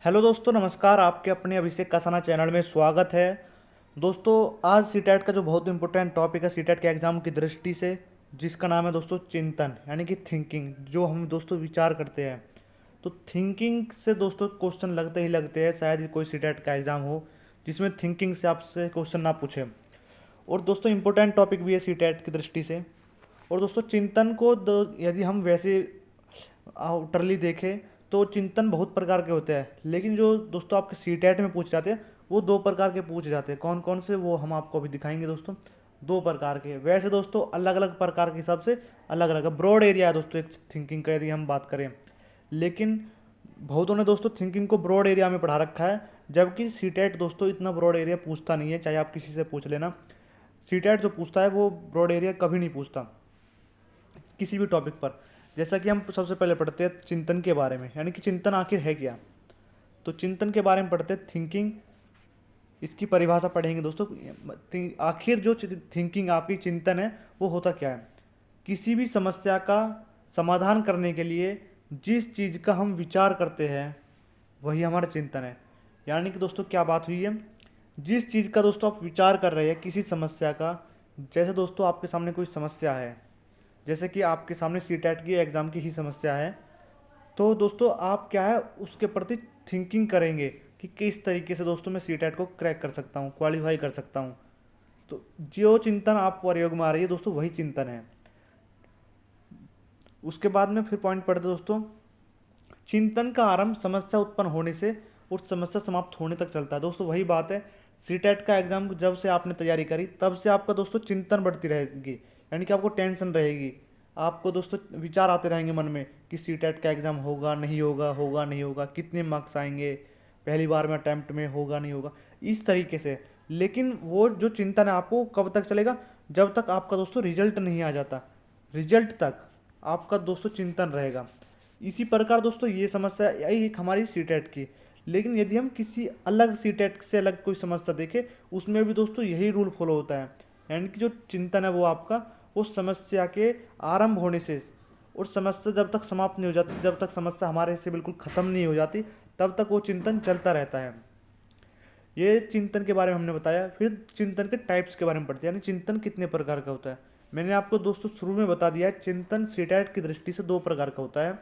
Hello दोस्तों, नमस्कार। आपके अपने अभिषेक कासाना चैनल में स्वागत है। दोस्तों, आज सीटेट का जो बहुत इंपॉर्टेंट टॉपिक है सीटेट के एग्ज़ाम की दृष्टि से, जिसका नाम है दोस्तों चिंतन, यानी कि थिंकिंग, जो हम दोस्तों विचार करते हैं। तो थिंकिंग से दोस्तों क्वेश्चन लगते ही लगते हैं। शायद ही कोई सीटेट का एग्ज़ाम हो जिसमें थिंकिंग से आपसे क्वेश्चन ना पूछे। और दोस्तों इंपॉर्टेंट टॉपिक भी है सीटेट की दृष्टि से। और दोस्तों चिंतन को यदि हम वैसे आउटरली देखें तो चिंतन बहुत प्रकार के होते हैं, लेकिन जो दोस्तों आपके सीटेट में पूछे जाते हैं वो दो प्रकार के पूछे जाते हैं। कौन कौन से, वो हम आपको अभी दिखाएंगे दोस्तों। दो प्रकार के, वैसे दोस्तों अलग अलग प्रकार के हिसाब से अलग अलग है। ब्रॉड एरिया है दोस्तों एक थिंकिंग का, यदि हम बात करें। लेकिन बहुतों ने दोस्तों थिंकिंग को ब्रॉड एरिया में पढ़ा रखा है, जबकि सीटेट दोस्तों इतना ब्रॉड एरिया पूछता नहीं है। चाहे आप किसी से पूछ लेना, सीटेट जो पूछता है वो ब्रॉड एरिया कभी नहीं पूछता किसी भी टॉपिक पर। जैसा कि हम सबसे पहले पढ़ते हैं चिंतन के बारे में, यानी कि चिंतन आखिर है क्या। तो चिंतन के बारे में पढ़ते हैं, थिंकिंग, इसकी परिभाषा पढ़ेंगे दोस्तों। आखिर जो थिंकिंग आपकी चिंतन है वो होता क्या है। किसी भी समस्या का समाधान करने के लिए जिस चीज़ का हम विचार करते हैं वही हमारा चिंतन है। यानी कि दोस्तों क्या बात हुई है, जिस चीज़ का दोस्तों आप विचार कर रहे हैं किसी समस्या का। जैसे दोस्तों आपके सामने कोई समस्या है, जैसे कि आपके सामने सीटेट की एग्ज़ाम की ही समस्या है, तो दोस्तों आप क्या है उसके प्रति थिंकिंग करेंगे कि किस तरीके से दोस्तों मैं सीटेट को क्रैक कर सकता हूँ, क्वालिफाई कर सकता हूँ। तो जो चिंतन आप प्रयोग में आ रही है दोस्तों वही चिंतन है। उसके बाद में फिर पॉइंट पढ़ते दोस्तों, चिंतन का आरंभ समस्या उत्पन्न होने से और समस्या समाप्त होने तक चलता है। दोस्तों वही बात है, सीटेट का एग्ज़ाम जब से आपने तैयारी करी तब से आपका दोस्तों चिंतन बढ़ती रहेगी, यानी कि आपको टेंशन रहेगी। आपको दोस्तों विचार आते रहेंगे मन में कि सीटेट का एग्ज़ाम होगा नहीं होगा, होगा नहीं होगा, कितने मार्क्स आएंगे, पहली बार में अटैम्प्ट में होगा नहीं होगा, इस तरीके से। लेकिन वो जो चिंतन है आपको कब तक चलेगा, जब तक आपका दोस्तों रिजल्ट नहीं आ जाता। रिजल्ट तक आपका दोस्तों चिंतन रहेगा। इसी प्रकार दोस्तों ये समस्या एक हमारी सीटेट की। लेकिन यदि हम किसी अलग सीटेट से अलग कोई समस्या देखें, उसमें भी दोस्तों यही रूल फॉलो होता है, यानी कि जो चिंतन है वो आपका उस समस्या के आरंभ होने से और समस्या जब तक समाप्त नहीं हो जाती, जब तक समस्या हमारे से बिल्कुल ख़त्म नहीं हो जाती, तब तक वो चिंतन चलता रहता है। ये चिंतन के बारे में हमने बताया। फिर चिंतन के टाइप्स के बारे में पढ़ते हैं, यानी चिंतन कितने प्रकार का होता है। मैंने आपको दोस्तों शुरू में बता दिया है, चिंतन सीटेट की दृष्टि से दो प्रकार का होता है।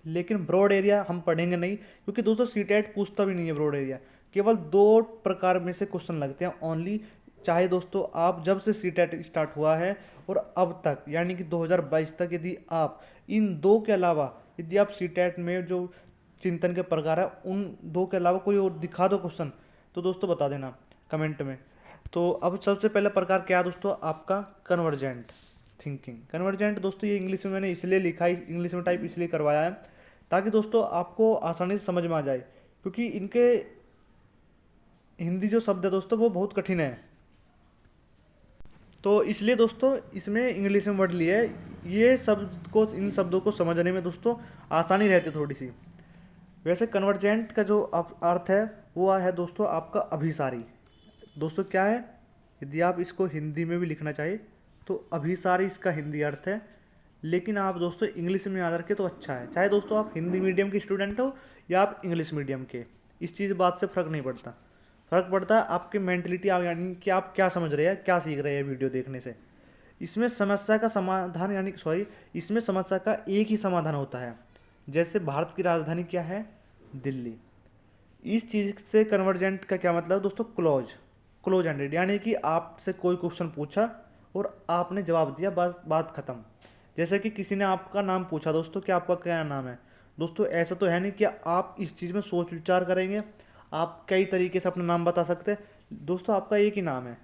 लेकिन ब्रॉड एरिया हम पढ़ेंगे नहीं, क्योंकि दोस्तों सीटेट पूछता भी नहीं है ब्रॉड एरिया। केवल दो प्रकार में से क्वेश्चन लगते हैं ओनली। चाहे दोस्तों आप जब से सीटेट स्टार्ट हुआ है और अब तक, यानी कि 2022 तक, यदि आप इन दो के अलावा, यदि आप सीटेट में जो चिंतन के प्रकार है उन दो के अलावा कोई और दिखा दो क्वेश्चन, तो दोस्तों बता देना कमेंट में। तो अब सबसे पहला प्रकार क्या है दोस्तों, आपका कन्वर्जेंट थिंकिंग। कन्वर्जेंट दोस्तों ये इंग्लिश में मैंने इसलिए लिखा है, इंग्लिश में टाइप इसलिए करवाया है ताकि दोस्तों आपको आसानी से समझ में आ जाए, क्योंकि इनके हिंदी जो शब्द है दोस्तों वो बहुत कठिन है। तो इसलिए दोस्तों इसमें इंग्लिश में वर्ड लिए है। ये शब्द को, इन शब्दों को समझने में दोस्तों आसानी रहती है थोड़ी सी। वैसे कन्वर्जेंट का जो अर्थ है वो है दोस्तों आपका अभिसारी। दोस्तों क्या है, यदि आप इसको हिंदी में भी लिखना चाहे तो अभिसारी इसका हिंदी अर्थ है। लेकिन आप दोस्तों इंग्लिश में याद रखें तो अच्छा है, चाहे दोस्तों आप हिंदी मीडियम के स्टूडेंट हो या आप इंग्लिश मीडियम के, इस चीज़ बात से फ़र्क नहीं पड़ता। फ़र्क पड़ता है आपकी मेंटलिटी, आप यानी कि आप क्या समझ रहे हैं, क्या सीख रहे हैं वीडियो देखने से। इसमें समस्या का समाधान, यानी सॉरी, इसमें समस्या का एक ही समाधान होता है। जैसे भारत की राजधानी क्या है, दिल्ली। इस चीज़ से कन्वर्जेंट का क्या मतलब दोस्तों, क्लोज एंडेड, यानी कि आपसे कोई क्वेश्चन पूछा और आपने जवाब दिया, बस बात खत्म। जैसे कि किसी ने आपका नाम पूछा दोस्तों कि आपका क्या नाम है, दोस्तों ऐसा तो है नहीं कि आप इस चीज़ में सोच विचार करेंगे। आप कई तरीके से अपना नाम बता सकते हैं दोस्तों, आपका एक ही नाम है।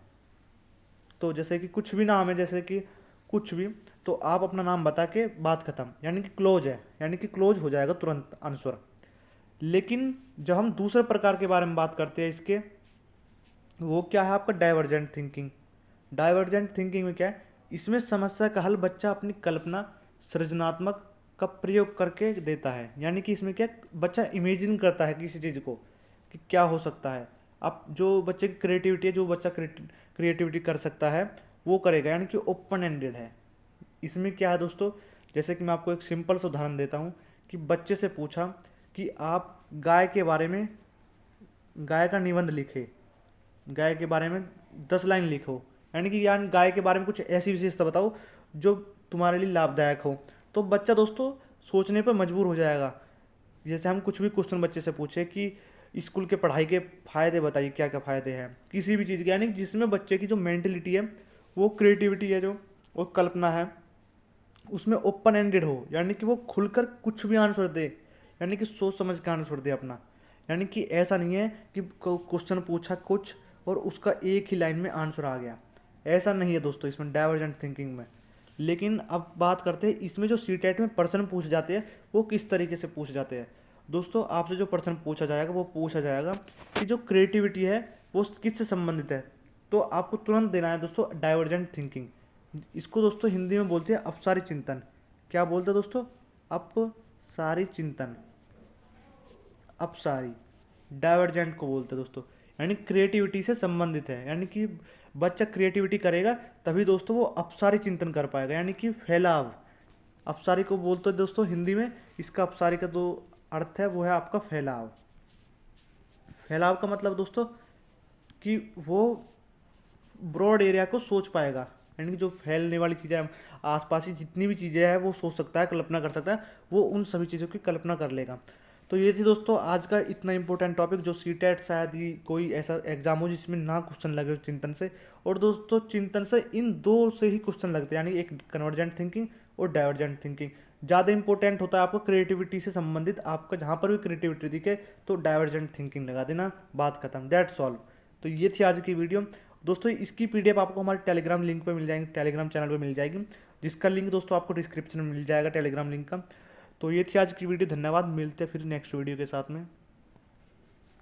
तो जैसे कि कुछ भी नाम है, जैसे कि कुछ भी, तो आप अपना नाम बता के बात खत्म, यानी कि क्लोज है, यानी कि क्लोज हो जाएगा तुरंत आंसर। लेकिन जब हम दूसरे प्रकार के बारे में बात करते हैं इसके, वो क्या है आपका डाइवर्जेंट थिंकिंग। डाइवर्जेंट थिंकिंग में क्या है, इसमें समस्या का हल बच्चा अपनी कल्पना, सृजनात्मक का प्रयोग करके देता है। यानी कि इसमें क्या, बच्चा इमेजिन करता है किसी चीज़ को कि क्या हो सकता है। अब जो बच्चे की क्रिएटिविटी है, जो बच्चा क्रिएटिविटी कर सकता है वो करेगा, यानी कि ओपन एंडेड है। इसमें क्या है दोस्तों, जैसे कि मैं आपको एक सिंपल सा उदाहरण देता हूँ कि बच्चे से पूछा कि आप गाय के बारे में, गाय का निबंध लिखे, गाय के बारे में 10 लाइन लिखो, यानी कि यार गाय के बारे में कुछ ऐसी विशेषता बताओ जो तुम्हारे लिए लाभदायक हो। तो बच्चा दोस्तों सोचने पर मजबूर हो जाएगा। जैसे हम कुछ भी क्वेश्चन बच्चे से पूछे कि स्कूल के पढ़ाई के फ़ायदे बताइए, क्या क्या फ़ायदे हैं किसी भी चीज़ के, यानी जिसमें बच्चे की जो मेंटलिटी है, वो क्रिएटिविटी है, जो वो कल्पना है, उसमें ओपन एंडेड हो, यानी कि वो खुलकर कुछ भी आंसर दे, यानी कि सोच समझ के आंसर दे अपना। यानी कि ऐसा नहीं है कि क्वेश्चन पूछा कुछ और उसका एक ही लाइन में आंसर आ गया, ऐसा नहीं है दोस्तों इसमें डाइवर्जेंट थिंकिंग में। लेकिन अब बात करते हैं इसमें जो सीटेट में प्रश्न पूछ जाते हैं वो किस तरीके से पूछ जाते हैं। दोस्तों आपसे जो प्रश्न पूछा जाएगा वो पूछा जाएगा कि जो क्रिएटिविटी है वो किससे संबंधित है। तो आपको तुरंत देना है दोस्तों डाइवर्जेंट थिंकिंग। इसको दोस्तों हिंदी में बोलते हैं अपसारी चिंतन। क्या बोलते हैं दोस्तों? अपसारी चिंतन, अपसारी, डाइवर्जेंट को बोलते हैं दोस्तों, यानी क्रिएटिविटी से संबंधित है। यानी कि बच्चा क्रिएटिविटी करेगा तभी दोस्तों वो अपसारी चिंतन कर पाएगा, यानी कि फैलाव। अपसारी को बोलते हैं दोस्तों हिंदी में, इसका अपसारी का जो अर्थ है वो है आपका फैलाव। फैलाव का मतलब दोस्तों कि वो ब्रॉड एरिया को सोच पाएगा, यानी कि जो फैलने वाली चीज़ें हैं, आसपास की जितनी भी चीज़ें हैं वो सोच सकता है, कल्पना कर सकता है, वो उन सभी चीज़ों की कल्पना कर लेगा। तो ये थी दोस्तों आज का इतना इंपॉर्टेंट टॉपिक, जो सीटेट शायद ही कोई ऐसा एग्जाम हो जिसमें ना क्वेश्चन लगे हो चिंतन से। और दोस्तों चिंतन से इन दो से ही क्वेश्चन लगते हैं, यानी एक कन्वर्जेंट थिंकिंग और डाइवर्जेंट थिंकिंग। ज़्यादा इंपॉर्टेंट होता है आपको क्रिएटिविटी से संबंधित, आपका जहाँ पर भी क्रिएटिविटी दिखे तो डाइवर्जेंट थिंकिंग लगा देना, बात खत्म, दैट्स ऑल। तो ये थी आज की वीडियो दोस्तों। इसकी पीडीएफ आपको हमारे टेलीग्राम लिंक पे मिल जाएगी, टेलीग्राम चैनल पे मिल जाएगी, जिसका लिंक दोस्तों आपको डिस्क्रिप्शन में मिल जाएगा टेलीग्राम लिंक का। तो ये थी आज की वीडियो, धन्यवाद, मिलते हैं फिर नेक्स्ट वीडियो के साथ में।